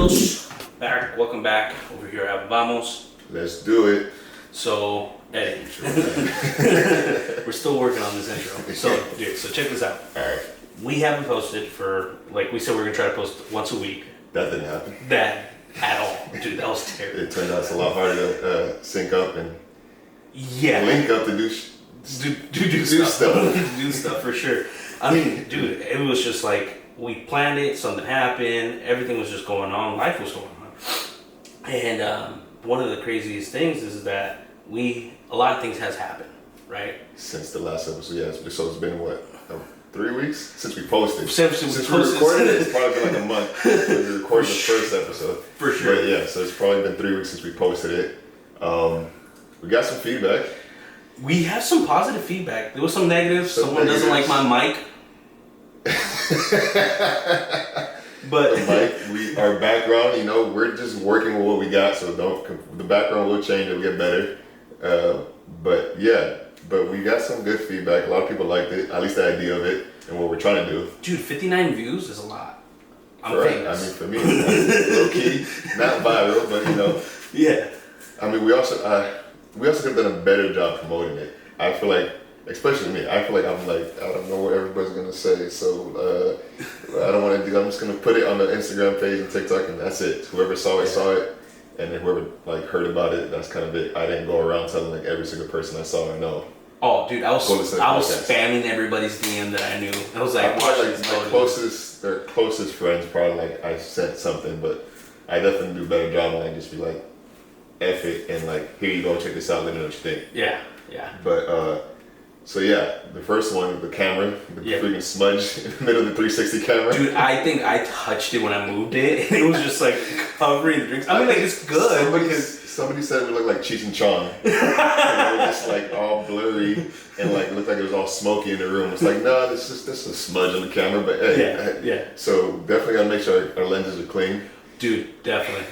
Bienvenidos back. Welcome back over here at Vamos. Let's do it. So, Eddie, we're still working on this intro. So, dude, so check this out. All right. We haven't posted for, like we said, we're going to try to post once a week. That didn't happen. That at all. Dude, that was terrible. It turned out it's a lot harder to sync up and link up to do stuff. Do stuff for sure. I mean, dude, it was just like, we planned it, something happened, everything was just going on, life was going on. And one of the craziest things is that a lot of things has happened, right? Since the last episode, yeah. So it's been what, 3 weeks since we posted. Since we recorded it, it's probably been like a month. We recorded the first episode. For sure. But yeah, so it's probably been 3 weeks since we posted it. We got some feedback. We have some positive feedback. There was some negatives. Someone doesn't like my mic. But our background, we're just working with what we got, so the background will change, it'll get better. But we got some good feedback. A lot of people liked it, at least the idea of it and what we're trying to do. Dude, 59 views is a lot. I'm famous. I mean, for me, low key, not viral, but Yeah. I mean, we also could have done a better job promoting it. I feel like, especially me, I don't know what everybody's gonna say, so I don't want to do. I'm just gonna put it on the Instagram page and TikTok, and that's it. Whoever saw it, and then whoever heard about it, that's kind of it. I didn't go around telling every single person I saw or know. Oh, dude, I was spamming everybody's DM that I knew. I was like, my closest friends probably I sent something, but I definitely do a better job when I just be like, F it, and here you go, check this out, let me know what you think. Yeah. But so yeah, the first one, the camera, the freaking smudge in the middle of the 360 camera. Do I think I touched it when I moved it, and it was just covering the drinks. I mean, it's good somebody said we looked like Cheech and Chong. It was just all blurry and it looked like it was all smoky in the room. It's no, this is a smudge on the camera, but hey, yeah. So definitely gotta make sure our lenses are clean. Dude, definitely.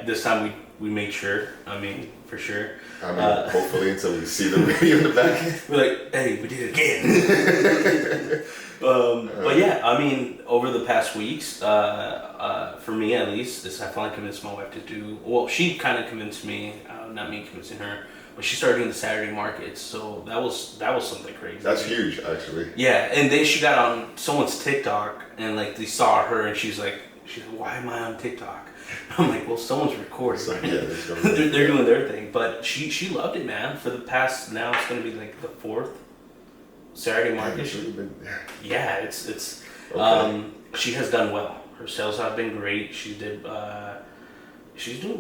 This time we made sure. I mean, for sure. I mean, hopefully until we see the video in the back. We're like, hey, we did it again. But yeah, I mean, over the past weeks, for me at least, I finally convinced my wife to do. Well, she kind of convinced me, not me convincing her, but she started doing the Saturday markets. So that was something crazy. That's huge, actually. Yeah, and then she got on someone's TikTok, and they saw her, and she's like, why am I on TikTok? I'm like, well, someone's recording. So, yeah, they're doing their thing. But she loved it, man. For the past, now it's going to be the 4th Saturday market. Yeah, it's okay. She has done well. Her sales have been great. She's doing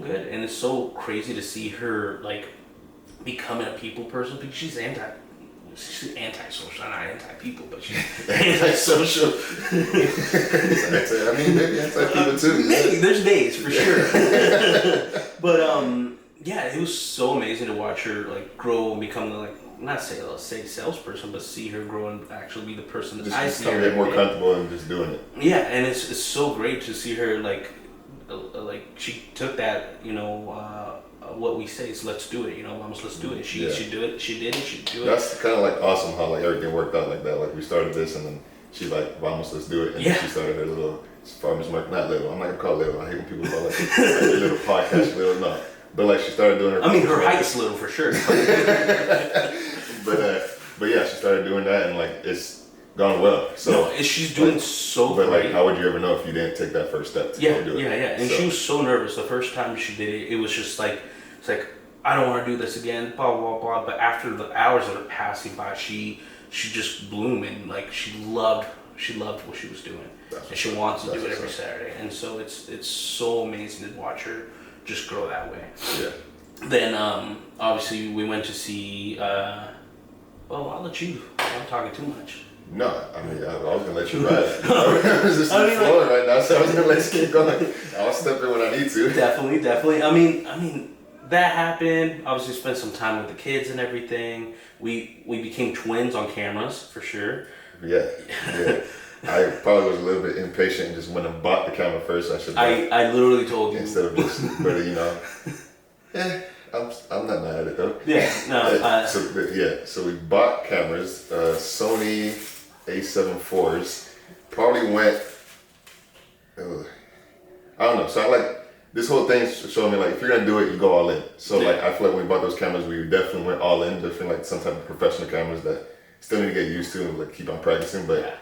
good. And it's so crazy to see her becoming a people person, because she's antisocial, not anti-people, but she's antisocial. I mean, maybe anti-people too. Maybe, there's days for sure. But yeah, it was so amazing to watch her grow and become not say salesperson, but see her grow and actually be the person that I see her. Get more comfortable in just doing it. Yeah, and it's so great to see her she took that what we say is let's do it, Vamos, let's do it. She did it. She do it. That's kind of awesome how everything worked out like that. We started this and then she's Vamos, let's do it. And then she started her little farmer's market, not little. I'm not gonna call it little. I hate when people call it her little podcast little. No, but she started doing her. I mean, her height's little for sure. but yeah, she started doing that and it's gone well. So she's doing so great. But how would you ever know if you didn't take that first step to go do it? Yeah. And she was so nervous the first time she did it. It was just I don't want to do this again, blah blah blah. But after the hours that are passing by, she just bloomed and she loved what she was doing, and she wants to do it every Saturday. And so it's so amazing to watch her just grow that way. Yeah. Then obviously we went to see. Well, I'll let you. I'm talking too much. No, I mean, I was gonna let you ride. I was just flowing right now, so I was gonna let you keep going. I'll step in when I need to. Definitely. I mean, that happened. Obviously, spent some time with the kids and everything. We became twins on cameras for sure. Yeah. I probably was a little bit impatient and just went and bought the camera first. I literally told you instead of just, but I'm not mad at it though. Yeah. No. So we bought cameras, Sony A7 IVs. Probably went. I don't know. So I like this whole thing showing me like if you're gonna do it, you go all in. So like I feel like when we bought those cameras, we definitely went all in. Definitely like some type of professional cameras that still need to get used to and like keep on practicing. But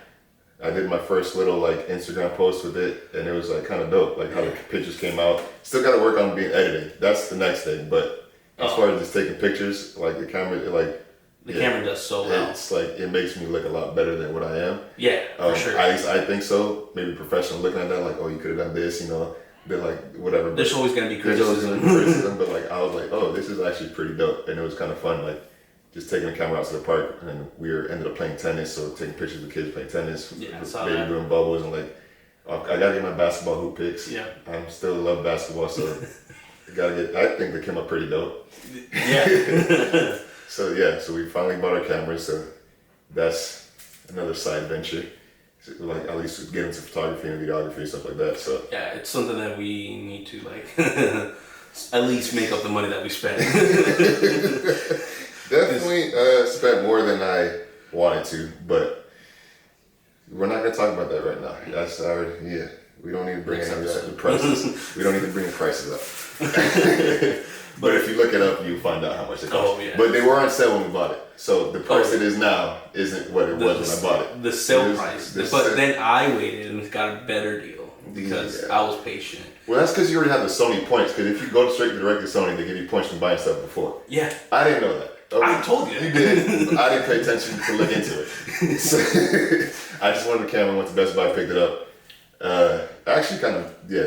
I did my first little like Instagram post with it, and it was like kind of dope. Like how the pictures came out. Still got to work on being editing. That's the next thing. But as far as just taking pictures, like the camera, the camera does so well. It's like it makes me look a lot better than what I am. Yeah, for sure. At least I think so. Maybe professional looking at that, like, oh, you could have done this, you know. But like whatever. There's always gonna be criticism. But like I was like, oh, this is actually pretty dope, and it was kind of fun. Like just taking the camera out to the park, and ended up playing tennis. So taking pictures of the kids playing tennis, maybe doing bubbles, and like I gotta get my basketball hoop pics. Yeah, I still love basketball, so I think they came up pretty dope. Yeah. So we finally bought our cameras. So that's another side venture. Like at least get into photography and videography and stuff like that. So yeah, it's something that we need to like at least make up the money that we spend. Definitely spent more than I wanted to, but we're not gonna talk about that right now. That's we don't need to bring any the prices. We don't need to bring the prices up. But if you look it up, you find out how much it costs. Oh, yeah. But they were on sale when we bought it. So the price it is now isn't what it was when I bought it. The sale price. Then I waited and got a better deal because I was patient. Well, that's because you already have the Sony points. Because if you go straight direct to Sony, they give you points from buying stuff before. Yeah. I didn't know that. Okay. I told you. You did. I didn't pay attention to look into it. So I just wanted the camera, went to Best Buy, picked it up. Actually,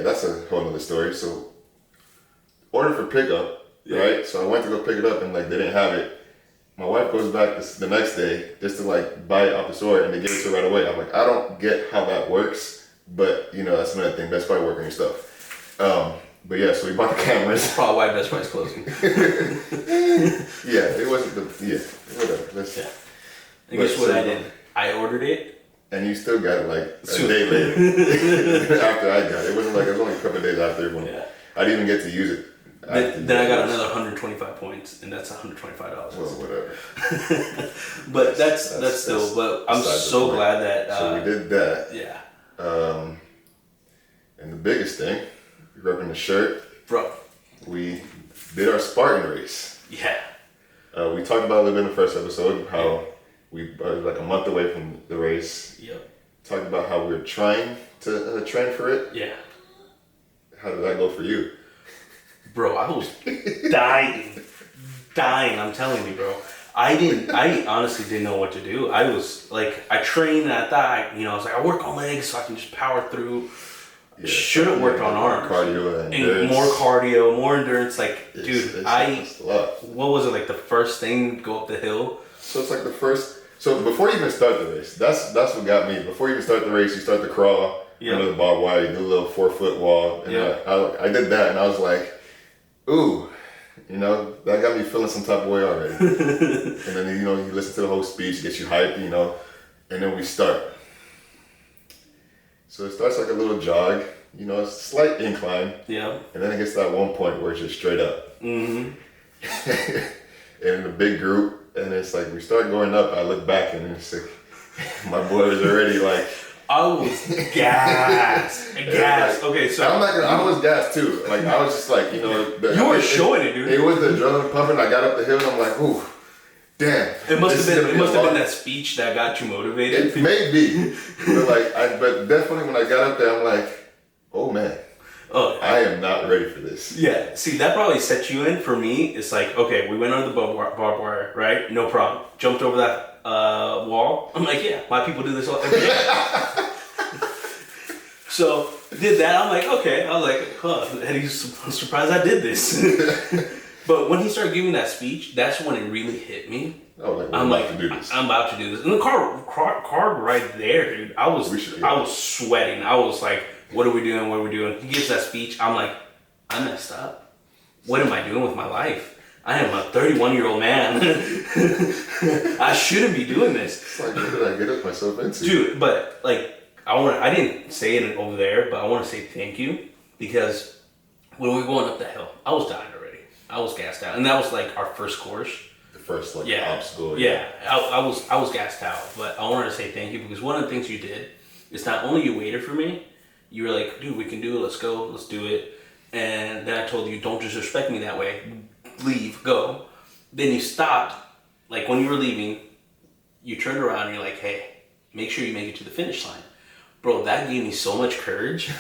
that's a whole other story. So ordered for pickup. Right, so I went to go pick it up and like they didn't have it. My wife goes back the next day just to like buy it off the store and they give it to her right away. I'm like, I don't get how that works, but you know that's another thing. Best Buy working your stuff. But yeah, so we bought the cameras. That's probably why Best Buy's closing. It wasn't whatever. And guess what I did? I ordered it. And you still got it like a day later after I got it. It wasn't like it was only a couple of days after. I didn't even get to use it. Then I got another 125 points, and that's $125. Well, whatever. But that's still. But I'm so glad that. So we did that. Yeah. And the biggest thing, repping the shirt. Bro. We did our Spartan race. Yeah. We talked about a little bit in the first episode how we were like a month away from the race. Yep. Talked about how we were trying to train for it. Yeah. How did that go for you? Bro, I was dying. I'm telling you, bro. I honestly didn't know what to do. I was like, I trained and I thought, I was like, I work on legs so I can just power through. Yeah, should have worked on arms. Cardio and more cardio, more endurance. Like, what was it, like the first thing, go up the hill? So it's like so before you even start the race, that's what got me. Before you even start the race, you start the crawl, under the barbed wire, you do a little 4-foot wall. And I did that and I was like, ooh, that got me feeling some type of way already. And then, you listen to the whole speech, gets you hyped, and then we start. So it starts like a little jog, a slight incline. Yeah. And then it gets to that one point where it's just straight up. Mm-hmm. And in a big group, and it's like we start going up, I look back and it's like, my boy was already like, I was gassed. Okay, so I was gassed too. Like I was just like, you were showing it, dude. It was the adrenaline pumping. I got up the hill and I'm like, ooh, damn. It must have been that speech that got you motivated. It may be, but definitely when I got up there, I'm like, oh man. Oh, I am not ready for this. Yeah, see, that probably set you in. For me, it's like, okay, we went under the barbed wire, right? No problem. Jumped over that wall. I'm like, yeah, my people do this every day. So did that. I'm like, okay. I was like, and he's surprised I did this. But when he started giving that speech, that's when it really hit me. Oh, like, I'm about to do this. I'm about to do this. And the car right there, dude. I was sweating. I was like, what are we doing? What are we doing? He gives that speech. I'm like, I messed up. What am I doing with my life? I am a 31-year-old man. I shouldn't be doing this. It's like, what did I get myself into? Dude, but like, I didn't say it over there, but I want to say thank you because when we were going up the hill, I was dying already. I was gassed out, and that was like our first course. The first obstacle. Yeah, I was gassed out, but I wanted to say thank you because one of the things you did is not only you waited for me, You were like, dude, we can do it. Let's go. Let's do it. And then I told you, don't disrespect me that way. Leave. Go. Then you stopped. Like when you were leaving, you turned around and you're like, hey, make sure you make it to the finish line. Bro, that gave me so much courage.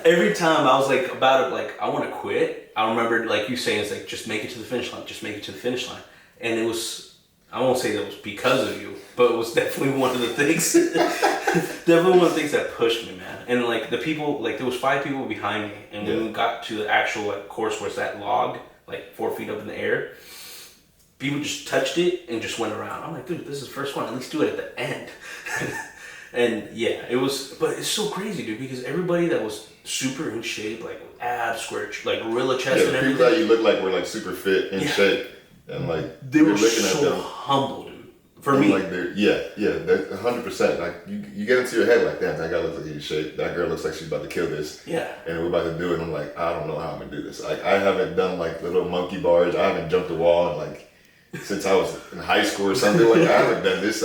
Every time I was like about it, like I want to quit. I remember like you saying, it's like, just make it to the finish line. Just make it to the finish line. And it was, I won't say that it was because of you, but it was definitely one of the things. Definitely one of the things that pushed me, man. And like the people, like there was 5 people behind me, and when we got to the actual like course where it's that log, like 4 feet up in the air, people just touched it and just went around. I'm like, dude, this is the first one. At least do it at the end. And yeah, it was, but it's so crazy, dude, because everybody that was super in shape, like abs, square, like gorilla chest, and everything. People that you look like were like super fit in shape, and like they were looking so at them, humble, dude. For me, like they're 100%. Like you get into your head like, damn, that guy looks like he's in shape. That girl looks like she's about to kill this. Yeah. And we're about to do it. And I'm like, I don't know how I'm gonna do this. Like I haven't done like the little monkey bars. I haven't jumped a wall like since I was in high school or something. Like I haven't done this.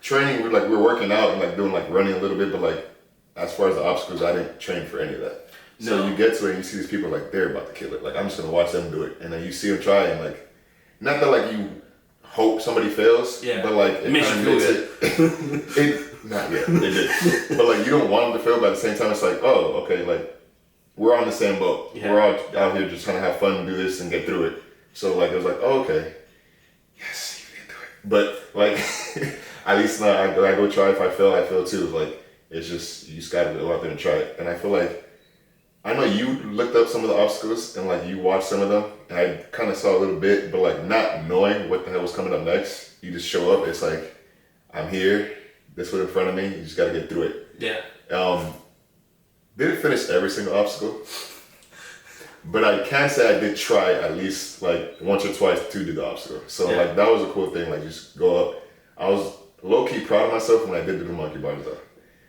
Training, we're working out and like doing like running a little bit, but like as far as the obstacles, I didn't train for any of that. So you get to it and you see these people like they're about to kill it. Like I'm just gonna watch them do it, and then you see them try and like, not that like you hope somebody fails, but like it makes you feel good. It not yet, it did, but like you don't want them to fail, but at the same time it's like, oh, okay, like we're on the same boat. Yeah. We're all out here just trying to have fun and do this and get through it. So like it was like, oh, okay, yes, you can do it. But like. At least now I go try. If I fail, I fail too. Like it's just you just gotta go out there and try it. And I feel like I know you looked up some of the obstacles and like you watched some of them, and I kind of saw a little bit, but like not knowing what the hell was coming up next, you just show up. It's like I'm here. This was in front of me. You just gotta get through it. Yeah. Didn't finish every single obstacle, but I can say I did try at least like once or twice to do the obstacle. So like that was a cool thing. Like just go up. I was low-key proud of myself when I did do the monkey bars though.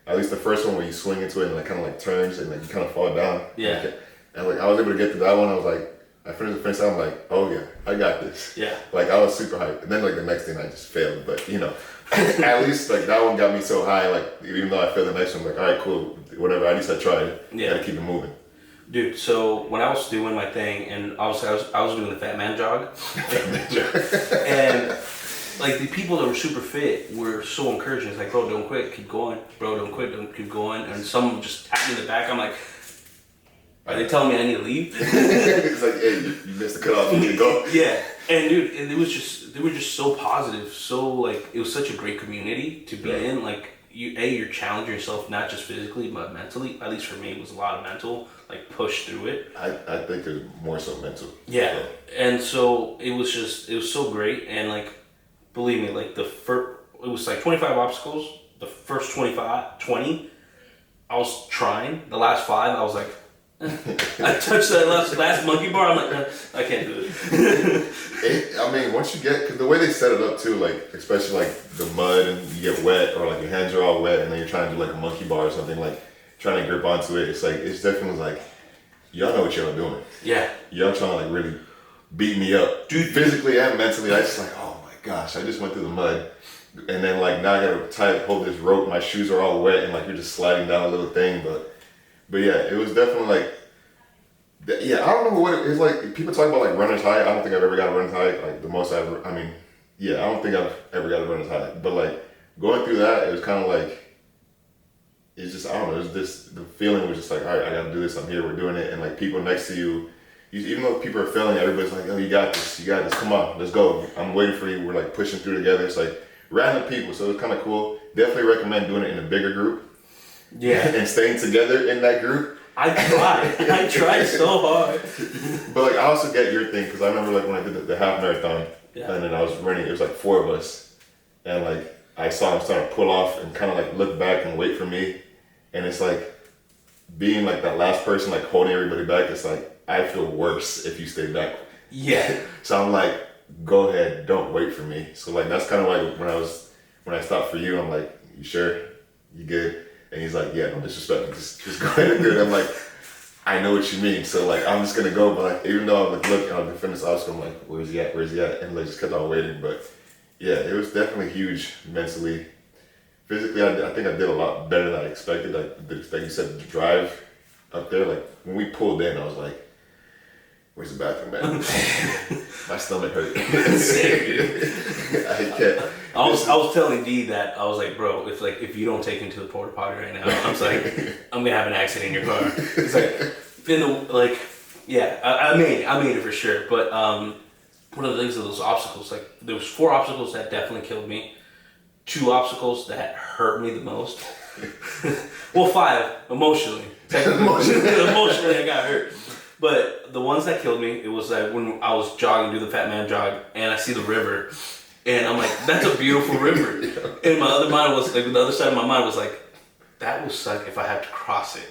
At least the first one where you swing into it and it kind of like turns and like you kind of fall down. Yeah. And like I was able to get to that one. I was like, I finished the finish. I'm like, oh yeah, I got this. Yeah. Like I was super hyped. And then like the next thing I just failed. But you know, at least like that one got me so high. Like even though I failed the next one, I'm like, all right, cool, whatever. At least I tried. Yeah. Gotta keep it moving. Dude, so when I was doing my thing, and obviously I was doing the fat man jog. And like the people that were super fit were so encouraging. It's like, bro, don't quit, keep going. Bro, don't quit, don't keep going. And some just tapped me in the back. I'm like, are they telling me I need to leave? It's like, hey, you missed the cutoff, you need to go. Yeah, and dude, and it was just, they were just so positive. So like, it was such a great community to be in. Like you're challenging yourself, not just physically, but mentally. At least for me, it was a lot of mental, like push through it. I think it's more so mental. Yeah, and so it was so great. And like, believe me, like it was like 25 obstacles. The first 20, I was trying. The last 5, I was like, I touched that last monkey bar. I'm like, I can't do it. I mean, once you get, because the way they set it up too, like especially like the mud and you get wet or like your hands are all wet and then you're trying to do like a monkey bar or something, like trying to grip onto it. It's like, it's definitely like, y'all know what y'all doing. Yeah. Y'all trying to like really beat me up, dude, physically and mentally. I just like, oh my gosh, I just went through the mud. And then like now I gotta hold this rope. My shoes are all wet and like you're just sliding down a little thing. But yeah, it was definitely like, yeah, I don't know what it is. Like people talk about like runner's high. I don't think I've ever got a runner's high. Like the most I don't think I've ever got a runner's high. But like going through that, it was kind of like, it's just, I don't know, it was this, the feeling was just like, all right, I gotta do this. I'm here, we're doing it. And like people next to you, even though people are failing, everybody's like, oh, you got this, come on, let's go. I'm waiting for you. We're like pushing through together. It's like random people. So it's kind of cool. Definitely recommend doing it in a bigger group. Yeah. And staying together in that group. I tried so hard. But like I also get your thing, because I remember like when I did the half marathon, and then I was running, it was like 4 of us, and like I saw him start to pull off and kind of like look back and wait for me, and it's like being like that last person like holding everybody back. It's like I feel worse if you stay back. Yeah. So I'm like, go ahead, don't wait for me. So like that's kind of like when I stopped for you, I'm like, you sure? You good? And he's like, yeah, don't disrespect me. Just go ahead and do it. I'm like, I know what you mean. So like, I'm just gonna go. But like, even though I'm like looking on the fitness obstacle, I'm like, where's he at? And like, just kept on waiting. But yeah, it was definitely huge mentally physically, I think I did a lot better than I expected. Like you said, the drive up there, like when we pulled in, I was like, where's the bathroom at? My stomach hurt. I can't. I was telling D that I was like, bro, if you don't take me to the porta potty right now, I was like, I'm gonna have an accident in your car. It's like, yeah, I made it for sure. But one of the things of those obstacles, like there was 4 obstacles that definitely killed me, 2 obstacles that hurt me the most. Well, 5 emotionally. Emotionally, I got hurt. But the ones that killed me, it was like when I was jogging, do the fat man jog, and I see the river, and I'm like, that's a beautiful river. Yeah. And my other mind was like, the other side of my mind was like, that will suck if I have to cross it.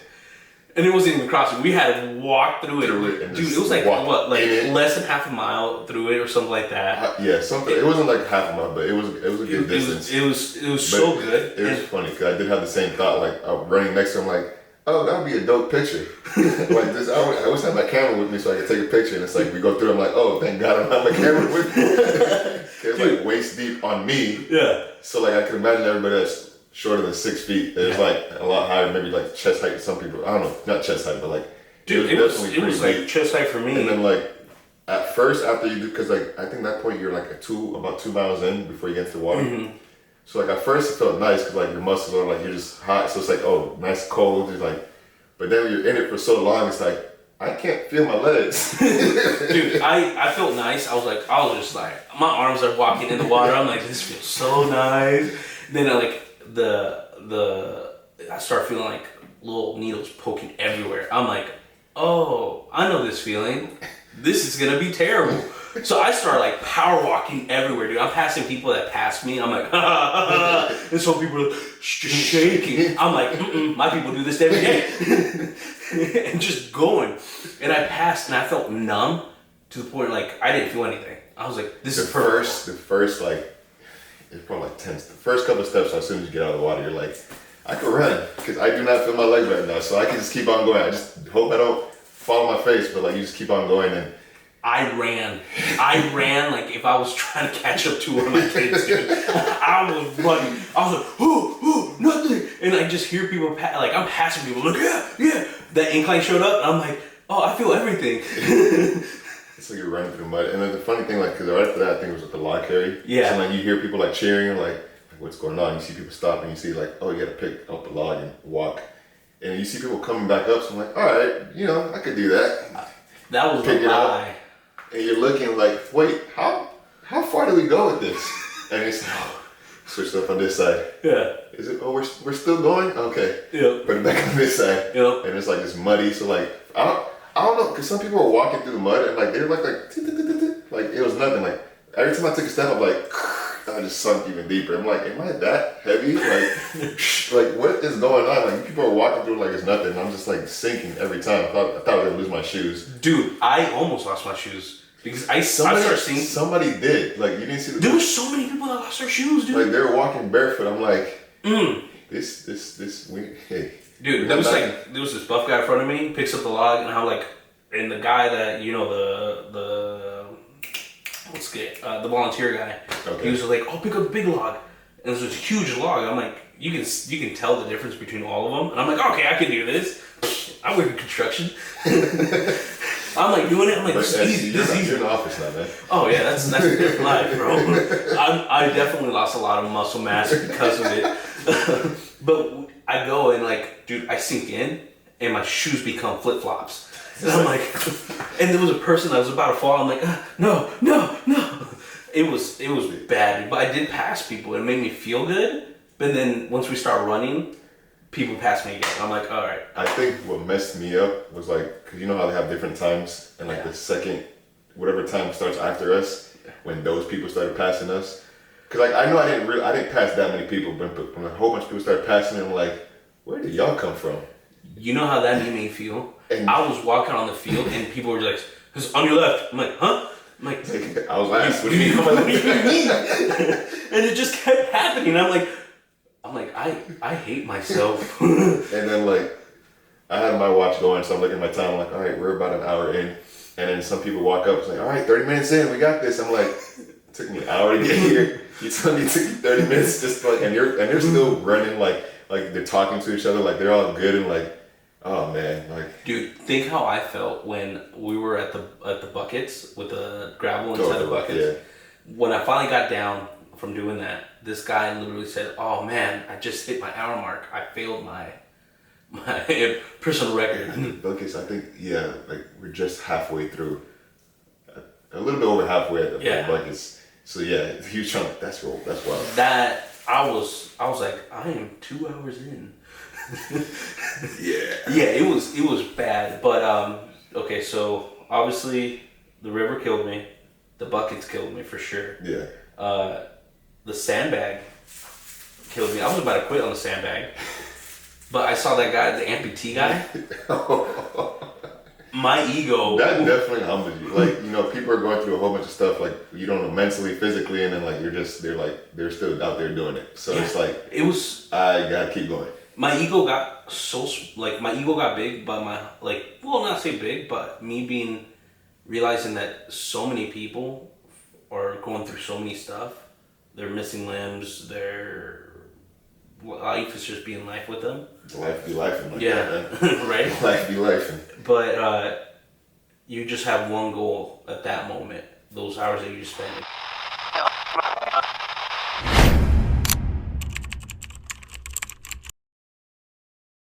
And it wasn't even crossing. We had to walk through it. Dude, it was like what, like less than half a mile through it or something like that. Yeah, something. It wasn't like half a mile, but it was a good distance. It was so good. It was funny because I did have the same thought. Like I was running next to him, like, oh, that would be a dope picture. Like this, I always have my camera with me so I can take a picture. And it's like we go through. I'm like, oh, thank God I don't have my camera with me. It's like waist deep on me. Yeah. So like I could imagine everybody that's shorter than 6 feet. It's like a lot higher, maybe like chest height to some people. I don't know, not chest height, but like. Dude, it was like chest height for me. And then like at first after you do, because like I think that point you're like about 2 miles in before you get into the water. Mm-hmm. So like at first it felt nice because like your muscles are like you're just hot, so it's like oh nice cold, it's like. But then when you're in it for so long, it's like I can't feel my legs. Dude, I felt nice. I was just like my arms are walking in the water. I'm like this feels so nice. Then I start feeling like little needles poking everywhere. I'm like, oh, I know this feeling. This is gonna be terrible. So I start like power walking everywhere, dude. I'm passing people that pass me. I'm like, and so people are just shaking. I'm like, my people do this every day, and just going. And I passed, and I felt numb to the point like I didn't feel anything. I was like, this is perfect. The first like, it's probably like 10. The first couple of steps, as soon as you get out of the water, you're like, I can run because I do not feel my legs right now, so I can just keep on going. I just hope I don't fall on my face, but like you just keep on going and. I ran like if I was trying to catch up to one of my kids, dude. I was running. I was like, ooh, nothing. And I just hear people, like I'm passing people, like, yeah. That incline showed up, and I'm like, oh, I feel everything. It's like you're running through the mud. And then the funny thing, like, because right after that, I think it was at the log carry. Yeah. So like you hear people like cheering, like what's going on? You see people stop, and you see like, oh, you got to pick up a log and walk. And you see people coming back up, so I'm like, all right, I could do that. That was a lie. And you're looking like, wait, how far do we go with this? And it's switched up on this side. Yeah. Is it? Oh, we're still going. Okay. Yeah. Put it back on this side. Yeah. And it's like it's muddy. So like I don't know, because some people were walking through the mud and like they were like it was nothing. Like every time I took a step, I'm like I just sunk even deeper. I'm like, am I that heavy? Like what is going on? Like people are walking through like it's nothing. And I'm just like sinking every time. I thought I was gonna lose my shoes. Dude, I almost lost my shoes. Because I started seeing... Somebody did. Like, you didn't see the... There were so many people that lost their shoes, dude. Like, they were walking barefoot. I'm like, hey. Dude, there was this buff guy in front of me, picks up the log, and I'm like... And the guy that, the volunteer guy, okay. He was like, oh, pick up the big log. And this was a huge log. I'm like, you can tell the difference between all of them. And I'm like, okay, I can do this. I work in construction. I'm like doing it. I'm like, this is easy. You're in the office now, man. Oh yeah, that's a different life, bro. I definitely lost a lot of muscle mass because of it. But I go and like, dude, I sink in, and my shoes become flip flops. And I'm like, and there was a person that was about to fall. I'm like, no. It was bad, but I did pass people. It made me feel good. But then once we start running, people pass me again. I'm like, all right. I think what messed me up was like, because you know how they have different times, and like the second, whatever time starts after us, when those people started passing us. Because like I know I didn't pass that many people, but when a whole bunch of people started passing, I'm like, where did y'all come from? You know how that made me feel? And I was walking on the field, and people were like, "Who's on your left?" I'm like, "Huh?" I'm like, I was last. What do you mean? What do you mean? And it just kept happening. I'm like, I hate myself. And then like, I had my watch going, so I'm looking at my time. I'm like, all right, we're about an hour in. And then some people walk up and say, all right, 30 minutes in, we got this. I'm like, it took me an hour to get here. You told me it took you 30 minutes just like, and you're still running like they're talking to each other, like they're all good and like, oh man, like. Dude, think how I felt when we were at the buckets with the gravel inside the buckets. Yeah. When I finally got down from doing that, this guy literally said, "Oh man, I just hit my hour mark. I failed my personal record." Buckets, I think, yeah, like we're just halfway through, a little bit over halfway at the buckets. So yeah, he was trying. That's wild. That I was like, I am 2 hours in. Yeah, it was bad. But okay, so obviously the river killed me, the buckets killed me for sure. Yeah. The sandbag killed me. I was about to quit on the sandbag, but I saw that guy, the amputee guy. My ego. That definitely humbles you. Like, you know, people are going through a whole bunch of stuff, like, you don't know, mentally, physically, and then like they're still out there doing it. So it's like, I gotta keep going. My ego got my ego got big, but not say big, but me realizing that so many people are going through so many stuff. They're missing limbs. Their life is just being life with them. Life be life. Like yeah, that, man. Right? Life be life. But you just have one goal at that moment. Those hours that you just spend.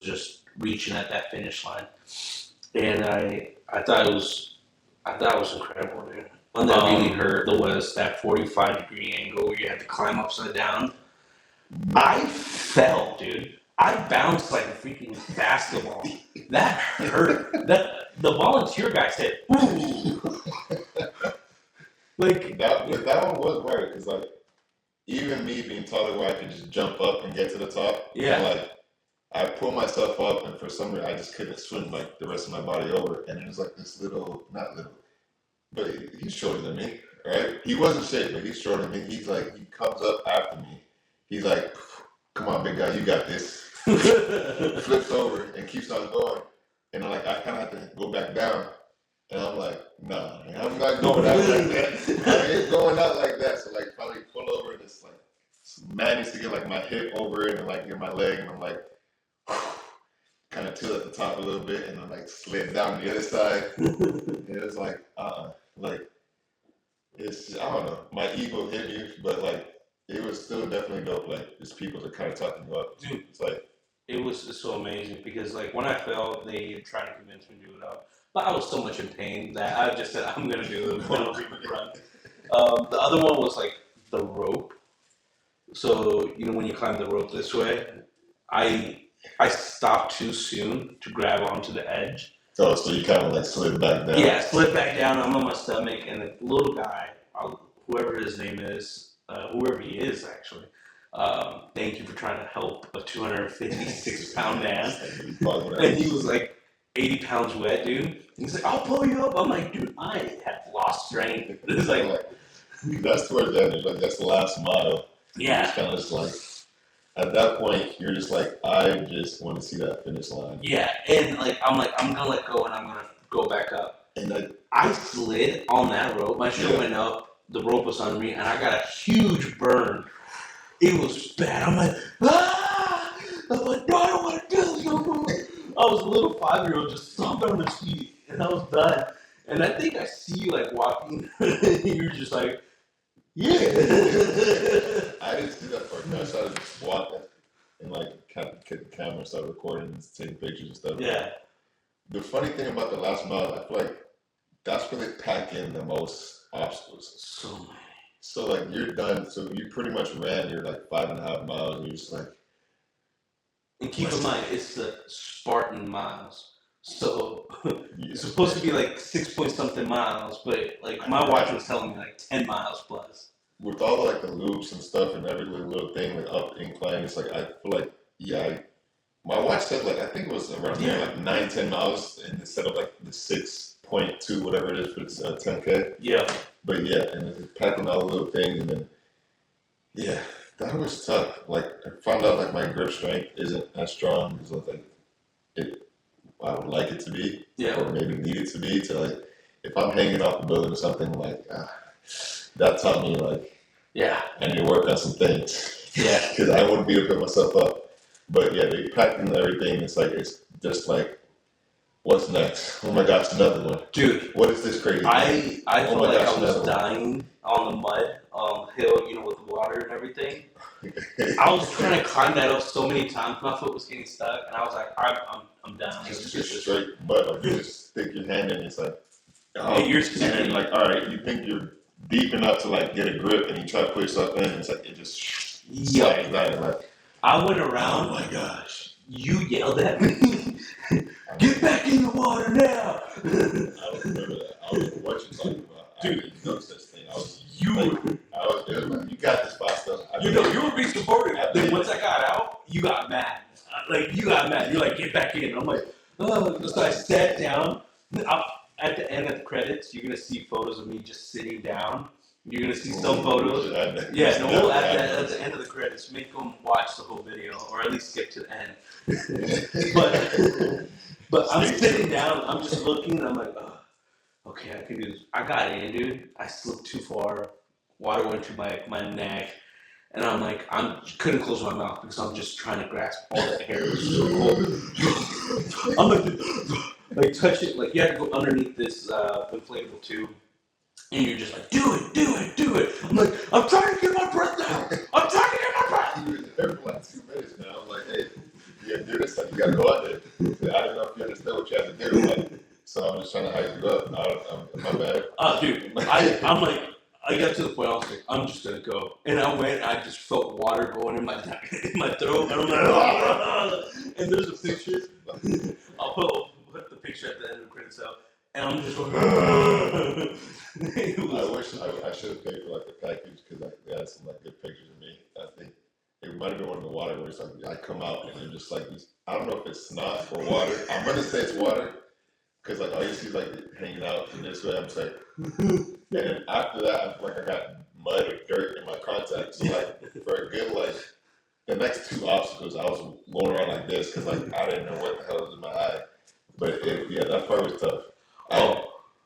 Just reaching at that finish line, and I thought it was incredible, dude. One that really hurt was that 45-degree angle where you had to climb upside down. I fell, dude. I bounced like a freaking basketball. That hurt. The volunteer guy said, "Ooh." Like that one was weird because like even me being taller where I could just jump up and get to the top. Yeah. Like I pulled myself up and for some reason I just couldn't swim like the rest of my body over, and it was like this not little, but he's shorter than me, right? He wasn't shaped, but he's shorter than me. He comes up after me. He's like, "Come on, big guy, you got this." Flips over and keeps on going, and I kind of have to go back down, and I'm like, "Nah, I'm not going out like that. I ain't going out like that." So like, finally pull over and just like manage to get like my hip over it and like get my leg, and I'm like, kind of tilt at the top a little bit, and I'm like slid down the other side. And it was like, like it's I don't know, my ego hit me, but like. It was still definitely dope. Like, just people that kind of talking about. Dude, it's like it was so amazing because like when I fell, they tried to convince me to do it up, but I was so much in pain that I just said I'm gonna do it. Run. The other one was like the rope. So you know when you climb the rope this way, I stopped too soon to grab onto the edge. Oh, so you kind of like slid back down. Yeah, slid back down. I'm on my stomach, and the little guy, whoever his name is. Whoever he is, actually. Thank you for trying to help a 256-pound man. And he was like 80 pounds wet, dude. He's like, "I'll pull you up." I'm like, "Dude, I have lost strength." It's like that's towards the end. Like that's the last mile. Yeah. It's kind of just like at that point, you're just like, I just want to see that finish line. Yeah, and like I'm gonna let go and I'm gonna go back up. And I slid on that rope. My shoe went up. The rope was on me, and I got a huge burn. It was bad. I'm like, ah! I'm like, no, I don't want to do this no more. I was a little 5-year-old just stomping on his feet, and I was done. And I think I see you like walking. You're just like, yeah. I didn't see that part. I started just walking and like get the camera and start recording and taking pictures and stuff. Yeah. The funny thing about the last mile, I feel like that's where they pack in the most obstacles. So many. So like you're done. So you pretty much ran your like 5.5 miles, and you're just like. And keep in mind, it's the Spartan miles, so it's supposed to be like 6-point-something miles, but like my watch was telling me like 10 miles plus. With all like the loops and stuff and every little thing like up incline, it's like I feel like my watch said like I think it was around like 9-10 miles instead of like the 6.2 whatever it is for the 10K. Yeah. But yeah, and it's packing all the little things, and then that was tough. Like I found out like my grip strength isn't as strong as I would like it to be, or maybe need it to be. To like if I'm hanging off the building or something, like that taught me like Yeah. I need to work on some things. Yeah. Because I wouldn't be able to pick myself up. But yeah, they packed in everything. It's just like, what's next? Oh my gosh, another one. Dude. What is this crazy thing? I felt like I was one. dying on the mud, hill, with the water and everything. I was trying to climb that up so many times, my foot was getting stuck, and I was like, I'm done. Just straight mud. Like, you just stick your hand in, it's like, you're and then like, all right, you think you're deep enough to like get a grip, and you try to put yourself in, and it's like it just slides down. Like, I went around. Oh my gosh! You yelled at me. Get back in the water now. I don't remember that. I don't know what you're talking about. Dude, I didn't notice this thing. I was you. You got this, Boston. You were being supportive. Then once I got out, you got mad. You got mad. You're like, get back in. I'm like, oh. So I sat down. At the end of the credits, you're gonna see photos of me just sitting down. You're gonna see some photos. Yeah, no, we'll at the end of the credits, make them watch the whole video, or at least skip to the end. but I'm sitting down. I'm just looking. And I'm like, oh, okay, I can do this. I got in, dude. I slipped too far. Water went to my neck, and I'm like, couldn't close my mouth because I'm just trying to grasp all that hair. It was so cold. I'm like touch it. Like you have to go underneath this inflatable tube. And you're just like, do it. I'm like, I'm trying to get my breath out. You were there for like 2 minutes now. I'm like, hey, you gotta do this stuff. You gotta go out there. I don't know if you understand what you have to do. Like, so I'm just trying to hype you up. My bad. Dude, I'm like, I got to the point I was like, I'm just gonna go. And I went, I just felt water going in my throat. And I'm like, oh. And there's a picture. I'll put the picture at the end of the credits out. And I'm just going, I wish I should have paid for like the package because they had some like good pictures of me. I think it might have been one of the water where it's like I come out and they're just like these. I don't know if it's snot or water. I'm gonna say it's water because like all you see is like hanging out in this way. I'm just like, and then after that, I feel like I got mud or dirt in my contacts. So like for a good like the next 2 obstacles, I was going around like this because like I didn't know what the hell was in my eye. But yeah, that part was tough.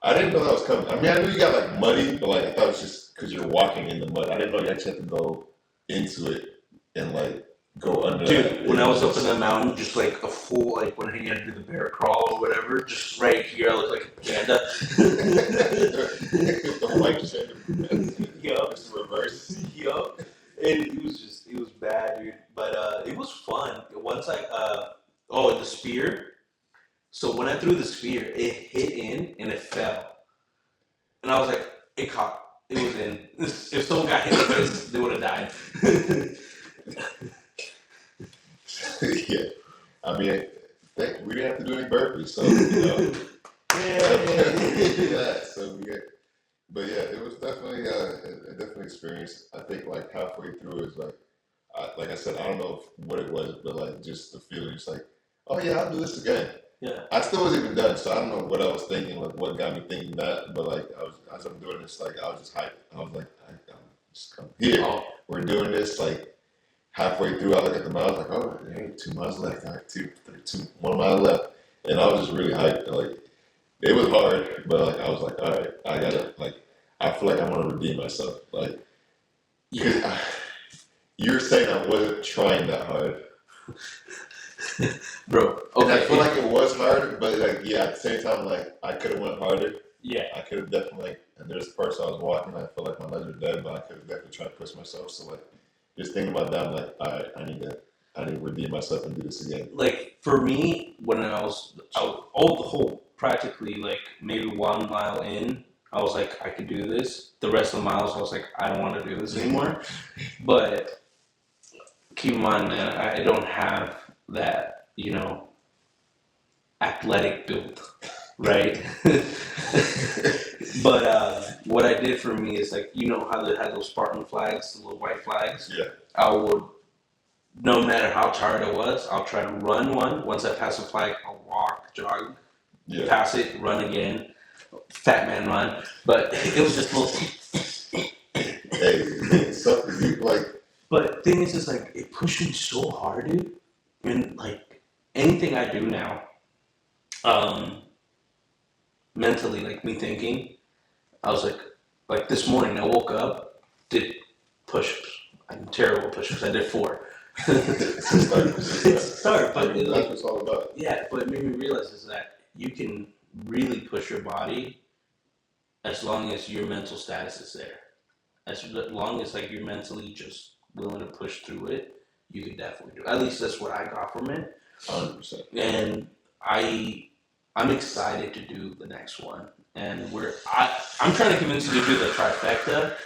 I didn't know that was coming. I mean, I knew you got like muddy, but like I thought it was just because you're walking in the mud. I didn't know you actually had to go into it and like go under. Dude, when I was up in the mountain, just like a full like when you had to do the bear crawl or whatever, just right here, I looked like a panda. The white shit. Yup. Just reverse. Yup. And it was bad, dude. But it was fun. Once the spear. So when I threw the spear, it hit in and it fell. And I was like, it caught. It was in. If someone got hit in the face, they would have died. Yeah. I mean, we didn't have to do any burpees, so yeah. So but yeah, it was definitely a different experience. I think like halfway through is like I said, I don't know what it was, but like just the feeling, just like, oh yeah, I'll do this again. Yeah. I still wasn't even done, so I don't know what I was thinking, like what got me thinking that. But like as I'm doing this, like I was just hyped. I was like, I'm just come here. Oh. We're doing this. Like halfway through, I look at the miles, like, oh, there ain't 2 miles left. All right, 1 mile left, and I was just really hyped. Like it was hard, but like I was like, all right, I gotta like. I feel like I want to redeem myself, like because you're saying I wasn't trying that hard. Bro, okay. And I feel like it was hard, but like yeah, at the same time, like I could have went harder. Yeah, I could have definitely. Like, and there's parts I was walking, I felt like my legs were dead, but I could have definitely tried to push myself. So like, just thinking about that, I'm like, all right, I need to redeem myself and do this again. Like for me, when I was all the whole practically like maybe 1 mile in, I was like, I could do this. The rest of the miles, I was like, I don't want to do this anymore. But keep in mind, man, I don't have that, athletic build, right? But what I did for me is like, how they had those Spartan flags, the little white flags? Yeah. I would, no matter how tired I was, I'll try to run one. Once I pass the flag, I'll walk, jog, pass it, run again. Fat man run. But it was just little... Hey, something like... But the thing is, it's like, it pushed me so hard, dude. And like, anything I do now, mentally, like me thinking, I was like this morning I woke up, did push-ups. I'm terrible at push-ups. I did 4. It's a start. It's a start, but that's what it's all about. Yeah, but it made me realize is that you can really push your body as long as your mental status is there. As long as like you're mentally just willing to push through it, you can definitely do it. At least that's what I got from it. 100%. And I'm excited to do the next one. And I'm trying to convince you to do the trifecta.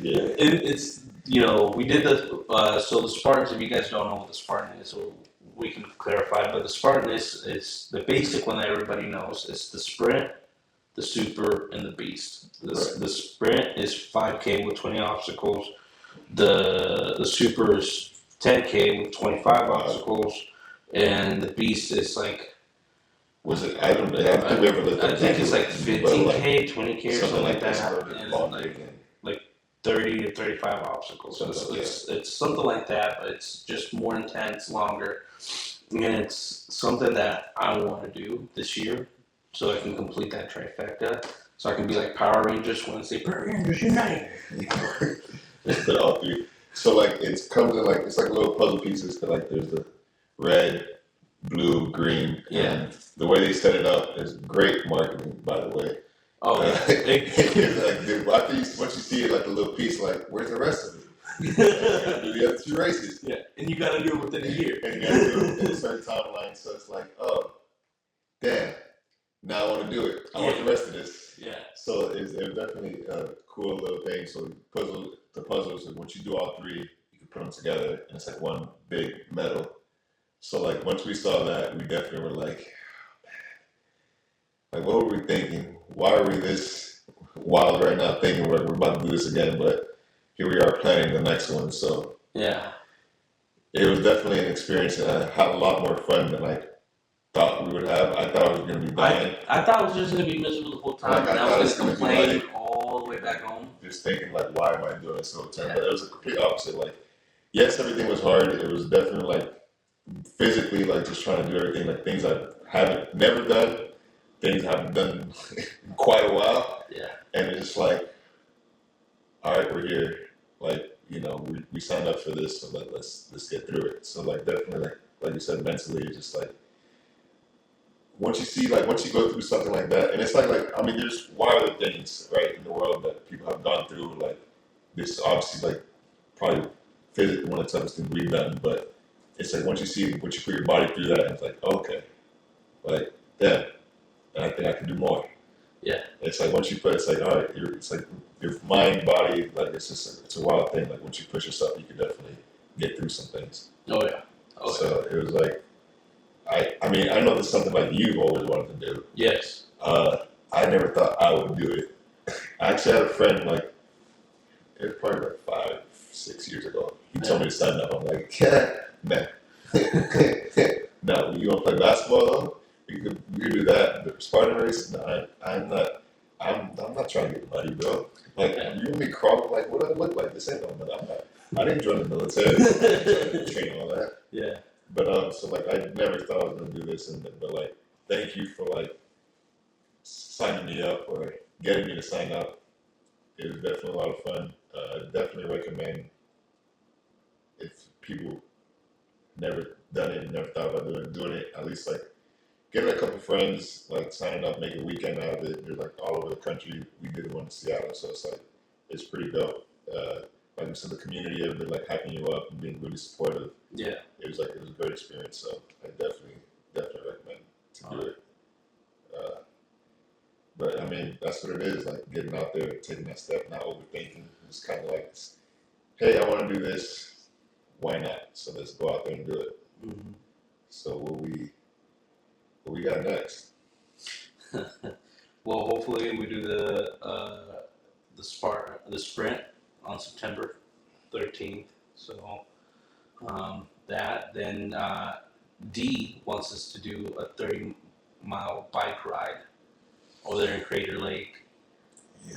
Yeah. It's, we did so the Spartans, if you guys don't know what the Spartan is, so we can clarify, but the Spartan is the basic one that everybody knows. It's the sprint, the super, and the beast. The sprint is 5K with 20 obstacles. The super is 10K with 25 obstacles. And the beast is like... Was it? I don't know. I think it's like 15K, 20K or something like that. And like 30 to 35 obstacles. So it's something like that, but it's just more intense, longer. And it's something that I want to do this year so I can complete that trifecta. So I can be like Power Rangers when they say, Power Rangers Unite! Put all 3. So like it comes in like, it's like little puzzle pieces. Like there's the red, blue, green. Yeah. And the way they set it up is great marketing, by the way. Oh, like, once you see it like a little piece, like, where's the rest of it? Do the other 2 races. Yeah, and you got to do it within a year. And you got to do it in a certain timeline. So it's like, oh, damn, now I want to do it. I want the rest of this. Yeah. So it was definitely a cool little thing. So the puzzles, and once you do all 3, you can put them together, and it's like one big medal. So like once we saw that, we definitely were like, like, what were we thinking? Why are we this wild right now thinking we're about to do this again? But here we are planning the next one. So yeah, it was definitely an experience, and I had a lot more fun than I thought we would have. I thought I was going to be dying. I thought I was just going to be miserable the whole time. Like, and I was going to complain all the way back home. Just thinking, like, why am I doing this all the time? But it was a complete opposite. Like, yes, everything was hard. It was definitely, like, physically, like, just trying to do everything, like, things I haven't never done. Things I haven't done in quite a while. Yeah. And it's just like, all right, we're here. Like, we signed up for this, so let's get through it. So like definitely like you said, mentally it's just like once you go through something like that, and it's like I mean there's wider things, right, in the world that people have gone through. Like this obviously like probably physically one of the toughest things we've done, but it's like once you put your body through that, it's like, okay. Like, yeah. And I think I can do more. Yeah. It's like once you put, it's like, all right, it's like your mind, body, like it's a wild thing. Like once you push yourself, you can definitely get through some things. Oh yeah. So it was like, I mean, I know this is something like you've always wanted to do. Yes. I never thought I would do it. I actually had a friend, like, it was probably like 5-6 years ago. He told me to sign up. I'm like, yeah, nah. No, you want to play basketball though? We could do that. The Spartan Race? No, I'm not. I'm not trying to get money, bro. Like, you want me crawling? Like, what do I look like? This ain't no money. I'm not. I didn't join the military. Train all that. Yeah. But so like I never thought I was gonna do this, but like thank you for like signing me up or getting me to sign up. It was definitely a lot of fun. Definitely recommend if people never done it, never thought about doing it. At least like getting a couple friends, like signing up, make a weekend out of it. They're like all over the country. We did one in Seattle, so it's like it's pretty dope. Like we said, the community have been like hyping you up and being really supportive. Yeah. It was a great experience. So I definitely recommend to do it. But I mean, that's what it is. Like getting out there, taking that step, not overthinking. It's kind of like, hey, I want to do this. Why not? So let's go out there and do it. Mm-hmm. So what we got next? Well, hopefully we do the sprint on September 13th. So then D wants us to do a 30-mile bike ride over there in Crater Lake. Yeah,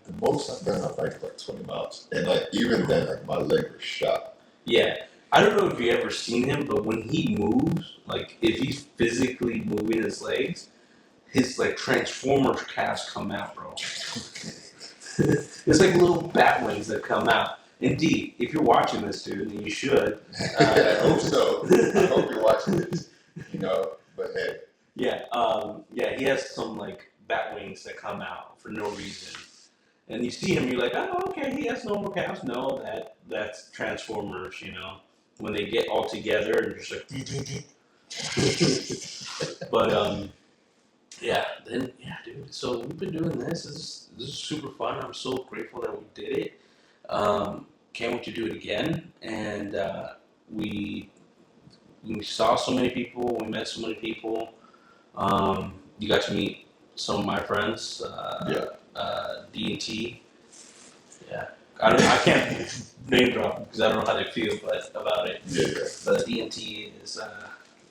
the most I've done on bike is like 20 miles, and like even then, like my leg was shot. Yeah, I don't know if you ever seen him, but when he moves, like if he's physically moving his legs, his like transformer calves come out, bro. It's like little bat wings that come out. Indeed, if you're watching this, dude, and you should. I hope so. I hope you're watching this. But hey. Yeah, he has some like bat wings that come out for no reason. And you see him, you're like, oh, okay, he has normal cows. No, that's Transformers, when they get all together and just like, but dude. So we've been doing this. This is super fun. I'm so grateful that we did it. Can't wait to do it again. And we saw so many people. We met so many people. You got to meet some of my friends. D&T. Yeah. I can't name drop because I don't know how they feel about it. Yeah. But D&T is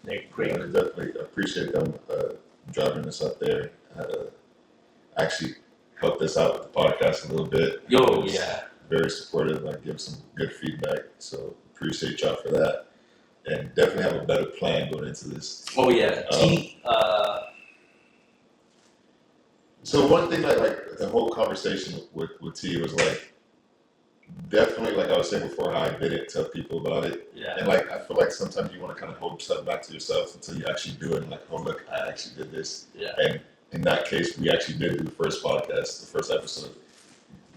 they're great. I definitely appreciate them driving us up there. Actually helped us out with the podcast a little bit. Very supportive. Give some good feedback. So appreciate y'all for that. And definitely have a better plan going into this. Oh yeah. So one thing like the whole conversation with T was definitely I was saying before, how I didn't tell people about it. Yeah. And I feel like sometimes you want to kind of hold stuff back to yourself until you actually do it. And oh look, I actually did this. Yeah. And in that case, we actually did do the first podcast, the first episode.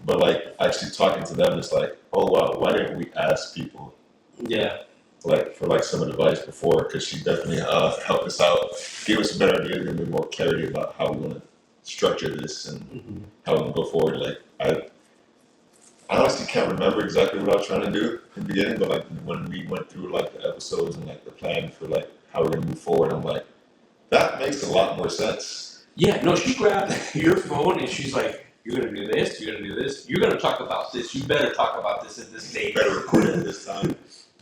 But actually talking to them, it's oh wow, why didn't we ask people? Yeah. For some advice before, because she definitely helped us out, gave us a better idea, gave me more clarity about how we want to structure this and how we can go forward. I honestly can't remember exactly what I was trying to do in the beginning, but when we went through the episodes and the plan for how we're gonna move forward, I'm that makes a lot more sense. Yeah, no, she grabbed your phone and she's like, you're gonna do this, you're gonna do this, you're gonna talk about this, you better talk about this at this date. Better record it this time.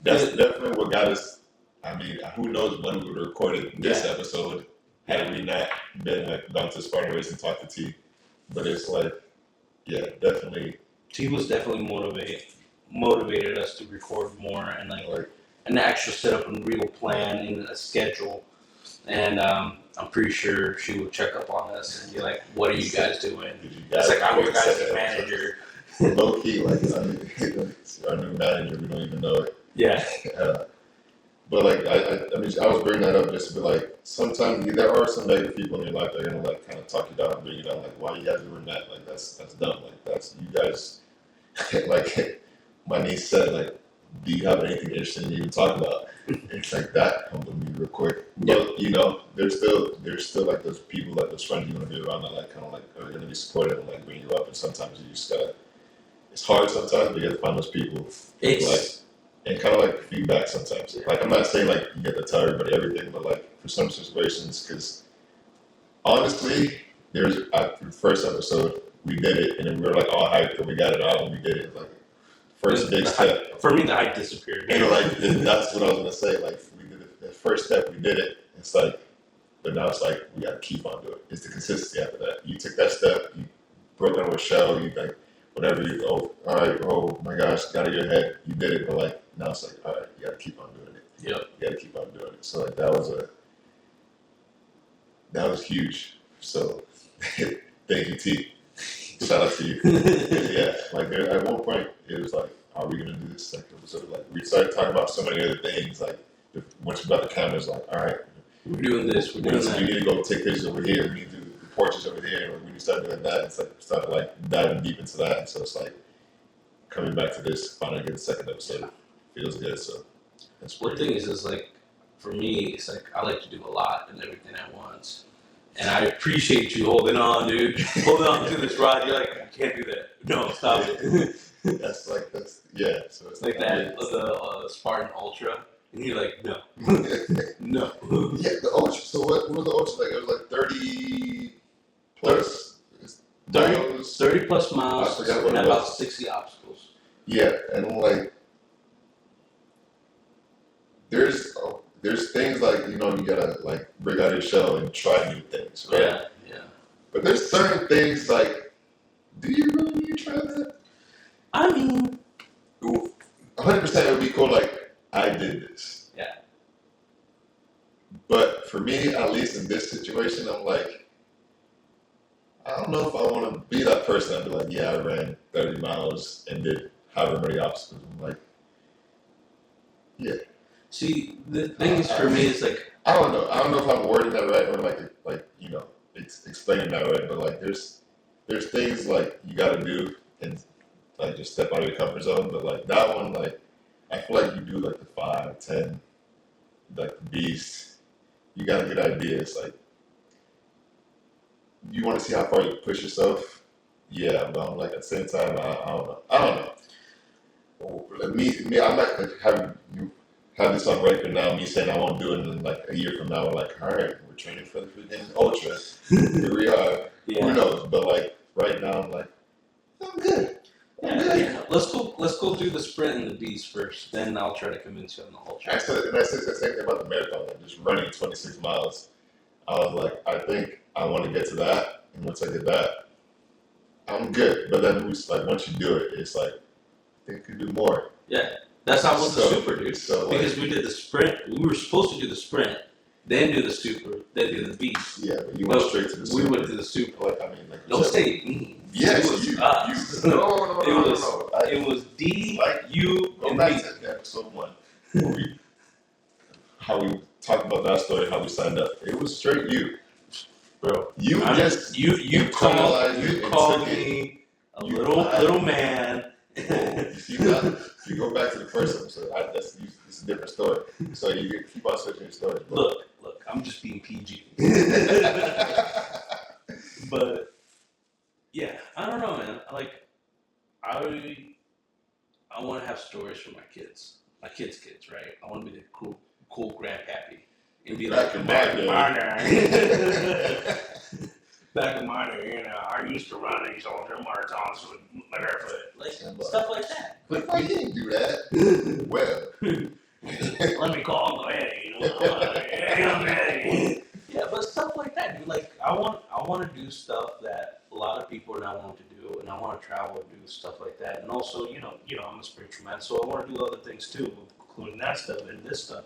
That's definitely what got us. I mean, who knows when we would have recorded this episode had we not been gone to Spartan Race and talked to T. But it's definitely. T was definitely motivated us to record more and an actual set up and real plan and a schedule. And I'm pretty sure she would check up on us and be like, "What are you guys doing?" It's I'm your guys' manager. Low key, our new manager, we don't even know it. Yeah. But I was bringing that up just to be sometimes there are some negative people in your life that are gonna kind of talk you down and bring you down. Why you guys doing that? That's dumb. That's you guys. My niece said, do you have anything interesting to even talk about? It's that humbled me real quick. But there's still those people, those friends you want to be around that are gonna be supportive and bring you up. And sometimes you just gotta. It's hard sometimes, but you have to find those people. And kind of feedback sometimes. I'm not saying you get to tell everybody everything, but for some situations, because honestly, there's the first episode we did it, and then we were all hyped, and we got it out, and we did it. First big step. For me, the hype disappeared. And that's what I was gonna say. We did the first step, we did it. It's but now it's we gotta keep on doing it. It's the consistency after that. You took that step, you broke out with a shell, you whatever you all right, oh my gosh, got out of your head, you did it, but now it's all right, you gotta keep on doing it. Yep. You gotta keep on doing it. So that was huge. So thank you, T. Shout out to you. There, at one point it was are we gonna do this second episode? We started talking about so many other things. Once we got the cameras, all right, we're doing this. We're doing that. We need to go take pictures over here. We need to do the portraits over here. When you start doing that, it's started diving deep into that. And so it's coming back to this. Finally, get the second episode. Feels good. So that's one thing is for me, it's I like to do a lot and everything at once. And I appreciate you holding on, dude. Holding on to this rod. You're I can't do that. No, stop it. that's yeah. So it's that the Spartan Ultra, and you're no, no. Yeah, the Ultra. So what was the Ultra It was 30 plus. 30 plus miles and about 60 obstacles. Yeah, and there's things you gotta break out of your shell and try new things, right? Yeah. But there's certain things do you really need to try that? I mean, 100% it would be cool. I did this. Yeah. But for me, at least in this situation, I'm I don't know if I want to be that person. I'd be like, yeah, I ran 30 miles and did however many obstacles. I'm like, yeah. See, the thing is for me, it's like I don't know. I don't know if I'm wording that right or like explaining that right. But like, there's things like you got to do and like just step out of your comfort zone. But like that one, like I feel like you do like the 5, 10, like the beast. You got to get ideas. Like you want to see how far you push yourself. Yeah, but I'm like at the same time, I don't know. I don't know. Me, I'm not like having you have this on record now. Me saying I want to do it, and then like a year from now, we're like, all right, we're training for the freaking ultra. Here we are. yeah. Who knows? But like right now, I'm like, I'm good. I'm good. Yeah. Let's go do the sprint and the beast first. Then I'll try to convince you on the ultra. I said the same thing about the marathon. Like just running 26 miles. I was like, I think I want to get to that, and once I get that, I'm good. But then once you do it, it's like I think you can do more. Yeah, that's how with the super, dude. So because we did the sprint. We were supposed to do the sprint, then do the super, then do the beast. Yeah, but you went straight to the super. We went to the super. Like, I mean, like don't say me. Yes, it was you. us. No. It was D, like, you, go and back me. to episode 1. How we talked about that story, how we signed up. It was straight you. Bro, you called me a little man. You see that? If you go back to the first episode, it's a different story. So you keep on switching your stories. Look, I'm just being PG. But yeah, I don't know, man. Like, I want to have stories for my kids, kids, right? I want to be the cool grandpappy and be back in my day. Back in my day, I used to run these ultra marathons with my barefoot, like stuff like that. But I didn't do that. Well, let me call Uncle Eddie. Yeah, but stuff like that, dude. Like I want to do stuff that a lot of people are not wanting to do, and I want to travel and do stuff like that. And also, I'm a spiritual man, so I want to do other things too, including that stuff and this stuff.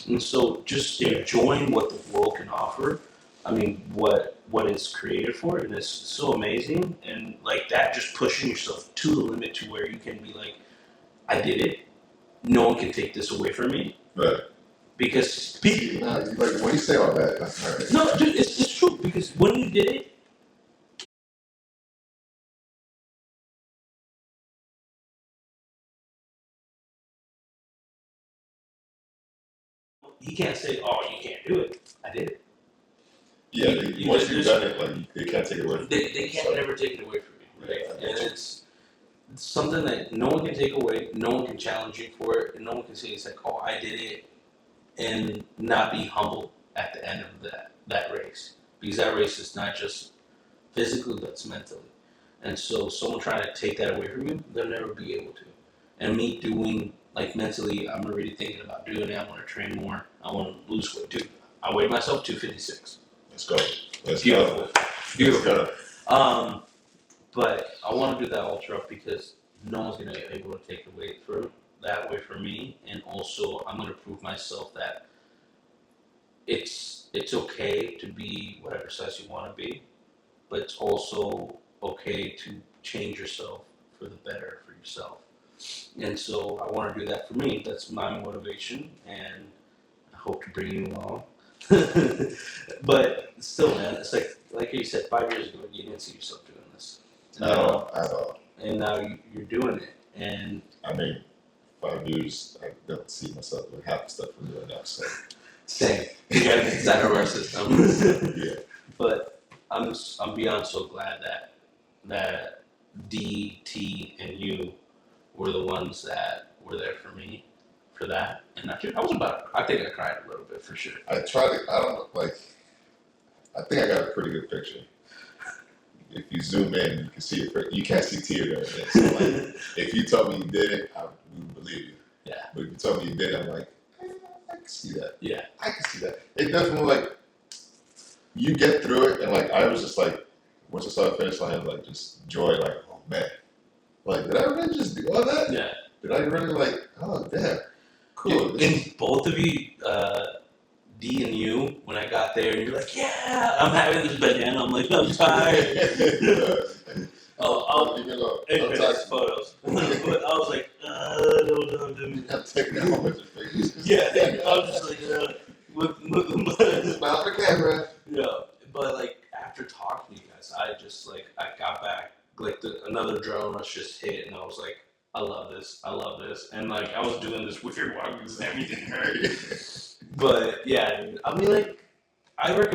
And so, just enjoying what the world can offer. I mean, what it's created for, and it's so amazing, and like that, just pushing yourself to the limit to where you can be like, I did it. No one can take this away from me. Right. Because like when you say all that, that's all right. No, dude, it's true. Because when you did it, he can't say, "Oh, you can't do it." I did it. Yeah, once you've done it, like they can't take it away from you. They can't never take it away from you, right? Yeah, and it's something that no one can take away. No one can challenge you for it, and no one can say it's like, "Oh, I did it," and not be humble at the end of that race, because that race is not just physically, but it's mentally. And so, someone trying to take that away from you, they'll never be able to. And me doing, like mentally, I'm already thinking about doing it. I want to train more. I want to lose weight, dude. I weighed myself 256. Let's go. Beautiful. Beautiful. But I want to do that ultra because no one's gonna be able to take away from me, and also I'm gonna prove myself that it's okay to be whatever size you want to be, but it's also okay to change yourself for the better for yourself. And so I want to do that for me. That's my motivation, and I hope to bring you along. But still, man, it's like you said, 5 years ago, you didn't see yourself doing this. At all. And now you're doing it. And I mean, 5 years, I don't see myself doing half the stuff we're doing now. So. Same. You got to design our system. Yeah. But I'm beyond so glad that D, T, and you were the ones that were there for me for that. And I think I cried a little bit for sure. I think I got a pretty good picture. If you zoom in, you can see it. You can't see tears or anything. So like, if you told me you did it, I would believe you. Yeah. But if you told me you did it, I'm like, I can see that. Yeah. I can see that. It definitely like you get through it, and like I was just like, once I saw the finish line, like just joy, like, oh man, like did I really just do all that? Yeah. Did I really like? Oh damn, cool. And both of you, D and U when I got there, and you're like, yeah, I'm having this banana. I'm like, I'm tired. Oh, leave me alone. it's photos. But I was like, don't. I'm taking that home with your face. Yeah, I was just like, Smile for the camera. yeah. But like after talking to you guys, I just like I got back like another drone rush just hit, and I was like, I love this, and like I was doing this weird walk because everything hurt. But yeah, I mean like I recommend.